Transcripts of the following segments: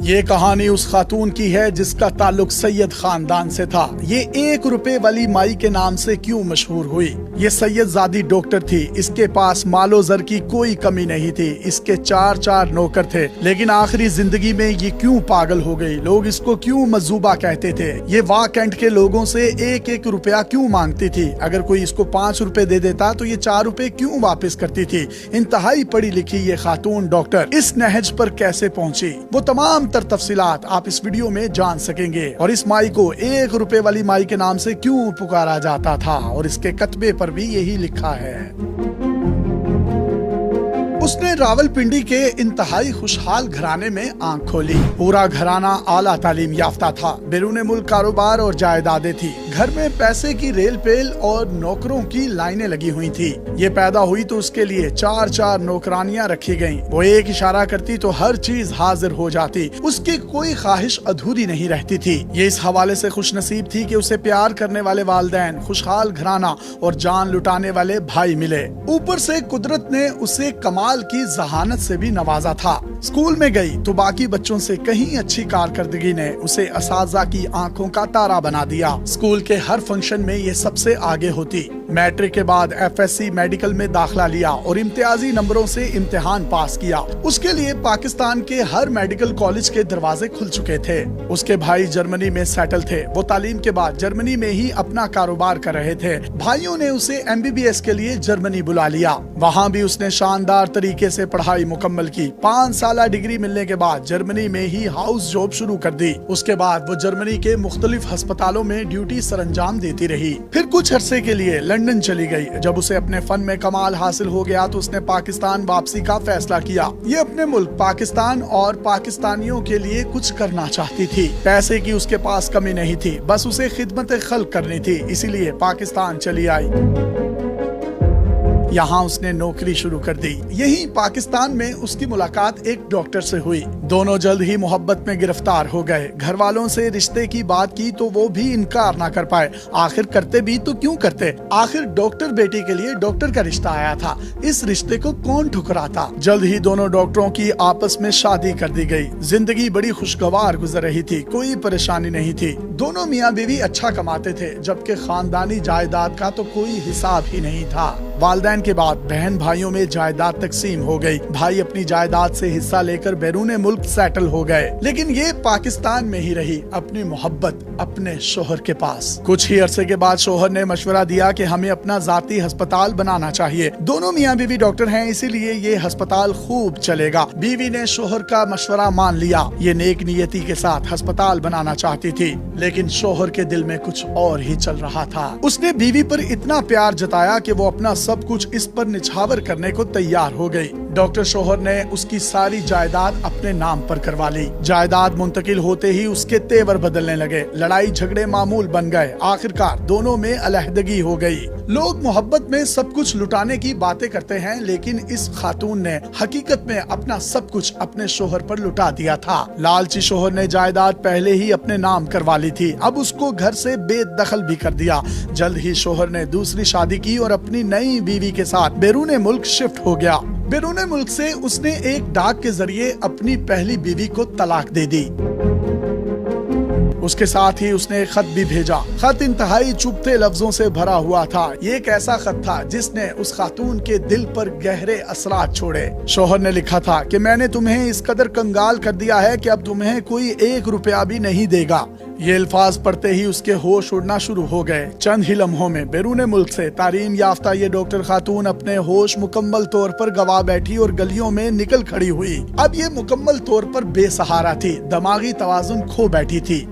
یہ کہانی اس خاتون کی ہے جس کا تعلق سید خاندان سے تھا۔ یہ 1 روپے والی مائی کے نام سے کیوں مشہور ہوئی؟ یہ سید زادی ڈاکٹر تھی، اس کے پاس مال و زر کی کوئی کمی نہیں تھی، اس کے 4 نوکر تھے، لیکن آخری زندگی میں یہ کیوں پاگل ہو گئی؟ لوگ اس کو کیوں مجذوبہ کہتے تھے؟ یہ واہ کینٹ کے لوگوں سے 1 روپیہ کیوں مانگتی تھی؟ اگر کوئی اس کو 5 روپے دے دیتا تو یہ 4 روپے کیوں واپس کرتی تھی؟ انتہائی پڑھی لکھی یہ خاتون ڈاکٹر اس نہج پر کیسے پہنچی؟ وہ تمام تفصیلات آپ اس ویڈیو میں جان سکیں گے، اور اس مائی کو 1 روپے والی مائی کے نام سے کیوں پکارا جاتا تھا، اور اس کے کتبے پر بھی یہی لکھا ہے۔ اس نے راولپنڈی کے انتہائی خوشحال گھرانے میں آنکھ کھولی۔ پورا گھرانہ اعلیٰ تعلیم یافتہ تھا، بیرون ملک کاروبار اور جائیدادیں تھی، گھر میں پیسے کی ریل پیل اور نوکروں کی لائنیں لگی ہوئی تھی۔ یہ پیدا ہوئی تو اس کے لیے 4 نوکرانیاں رکھی گئیں، وہ ایک اشارہ کرتی تو ہر چیز حاضر ہو جاتی، اس کی کوئی خواہش ادھوری نہیں رہتی تھی۔ یہ اس حوالے سے خوش نصیب تھی کہ اسے پیار کرنے والے والدین، خوشحال گھرانہ اور جان لٹانے والے بھائی ملے۔ اوپر سے قدرت نے اسے کمال کی ذہانت سے بھی نوازا تھا۔ اسکول میں گئی تو باقی بچوں سے کہیں اچھی کارکردگی نے اسے اساتذہ کی آنکھوں کا تارا بنا دیا۔ اسکول کے ہر فنکشن میں یہ سب سے آگے ہوتی۔ میٹرک کے بعد FSC میڈیکل میں داخلہ لیا اور امتیازی نمبروں سے امتحان پاس کیا۔ اس کے لیے پاکستان کے ہر میڈیکل کالج کے دروازے کھل چکے تھے۔ اس کے بھائی جرمنی میں سیٹل تھے، وہ تعلیم کے بعد جرمنی میں ہی اپنا کاروبار کر رہے تھے۔ بھائیوں نے اسے MBBS کے لیے جرمنی بلا لیا، وہاں بھی اس نے شاندار طریقے سے پڑھائی مکمل کی۔ 5 سالہ ڈگری ملنے کے بعد جرمنی میں ہی ہاؤس جاب شروع کر دی۔ اس کے بعد وہ جرمنی کے مختلف ہسپتالوں میں ڈیوٹی سر انجام دیتی رہی۔ پھر کچھ عرصے کے لیے لندن چلی گئی۔ جب اسے اپنے فن میں کمال حاصل ہو گیا تو اس نے پاکستان واپسی کا فیصلہ کیا۔ یہ اپنے ملک پاکستان اور پاکستانیوں کے لیے کچھ کرنا چاہتی تھی۔ پیسے کی اس کے پاس کمی نہیں تھی، بس اسے خدمت خلق کرنی تھی، اسی لیے پاکستان چلی آئی۔ یہاں اس نے نوکری شروع کر دی۔ یہی پاکستان میں اس کی ملاقات ایک ڈاکٹر سے ہوئی۔ دونوں جلد ہی محبت میں گرفتار ہو گئے۔ گھر والوں سے رشتے کی بات کی تو وہ بھی انکار نہ کر پائے۔ آخر کرتے بھی تو کیوں کرتے؟ آخر ڈاکٹر بیٹی کے لیے ڈاکٹر کا رشتہ آیا تھا، اس رشتے کو کون ٹھکراتا؟ جلد ہی دونوں ڈاکٹروں کی آپس میں شادی کر دی گئی۔ زندگی بڑی خوشگوار گزر رہی تھی، کوئی پریشانی نہیں تھی۔ دونوں میاں بیوی اچھا کماتے تھے، جبکہ خاندانی جائیداد کا تو کوئی حساب ہی نہیں تھا۔ والدین کے بعد بہن بھائیوں میں جائیداد تقسیم ہو گئی۔ بھائی اپنی جائیداد سے حصہ لے کر بیرون ملک سیٹل ہو گئے، لیکن یہ پاکستان میں ہی رہی، اپنی محبت اپنے شوہر کے پاس۔ کچھ ہی عرصے کے بعد شوہر نے مشورہ دیا کہ ہمیں اپنا ذاتی ہسپتال بنانا چاہیے۔ دونوں میاں بیوی ڈاکٹر ہیں، اسی لیے یہ ہسپتال خوب چلے گا۔ بیوی نے شوہر کا مشورہ مان لیا۔ یہ نیک نیتی کے ساتھ ہسپتال بنانا چاہتی تھی، لیکن شوہر کے دل میں کچھ اور ہی چل رہا تھا۔ اس نے بیوی پر اتنا پیار جتایا کہ وہ اپنا سب کچھ اس پر نچھاور کرنے کو تیار ہو گئی۔ ڈاکٹر شوہر نے اس کی ساری جائیداد اپنے نام پر کروا لی۔ جائیداد منتقل ہوتے ہی اس کے تیور بدلنے لگے، لڑائی جھگڑے معمول بن گئے۔ آخرکار دونوں میں علیحدگی ہو گئی۔ لوگ محبت میں سب کچھ لٹانے کی باتیں کرتے ہیں، لیکن اس خاتون نے حقیقت میں اپنا سب کچھ اپنے شوہر پر لٹا دیا تھا۔ لالچی شوہر نے جائیداد پہلے ہی اپنے نام کروا لی تھی، اب اس کو گھر سے بے دخل بھی کر دیا۔ جلد ہی شوہر نے دوسری شادی کی اور اپنی نئی بیوی کے ساتھ بیرون ملک شفٹ ہو گیا۔ بیرون ملک سے اس نے ایک ڈاک کے ذریعے اپنی پہلی بیوی کو طلاق دے دی۔ اس کے ساتھ ہی اس نے ایک خط بھی بھیجا۔ خط انتہائی چبھتے لفظوں سے بھرا ہوا تھا۔ یہ ایک ایسا خط تھا جس نے اس خاتون کے دل پر گہرے اثرات چھوڑے۔ شوہر نے لکھا تھا کہ میں نے تمہیں اس قدر کنگال کر دیا ہے کہ اب تمہیں کوئی 1 روپیہ بھی نہیں دے گا۔ یہ الفاظ پڑھتے ہی اس کے ہوش اڑنا شروع ہو گئے۔ چند ہی لمحوں میں بیرون ملک سے تعلیم یافتہ یہ ڈاکٹر خاتون اپنے ہوش مکمل طور پر گوا بیٹھی اور گلیوں میں نکل کھڑی ہوئی۔ اب یہ مکمل طور پر بے سہارا تھی، دماغی توازن کھو بیٹھی تھی۔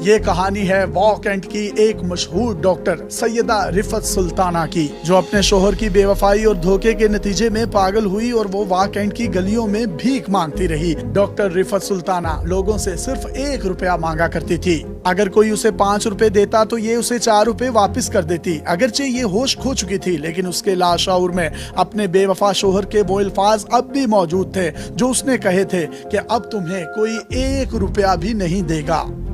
یہ کہانی ہے واہ کینٹ کی ایک مشہور ڈاکٹر سیدہ رفعت سلطانہ کی، جو اپنے شوہر کی بے وفائی اور دھوکے کے نتیجے میں پاگل ہوئی اور وہ واہ کینٹ کی گلیوں میں بھیک مانگتی رہی۔ ڈاکٹر رفعت سلطانہ لوگوں سے صرف 1 روپیہ مانگا کرتی تھی۔ اگر کوئی اسے 5 روپے دیتا تو یہ اسے 4 روپے واپس کر دیتی۔ اگرچہ یہ ہوش کھو چکی تھی، لیکن اس کے لاشعور میں اپنے بے وفا شوہر کے وہ الفاظ اب بھی موجود تھے جو اس نے کہے تھے کہ اب تمہیں کوئی 1 روپیہ بھی نہیں دے گا۔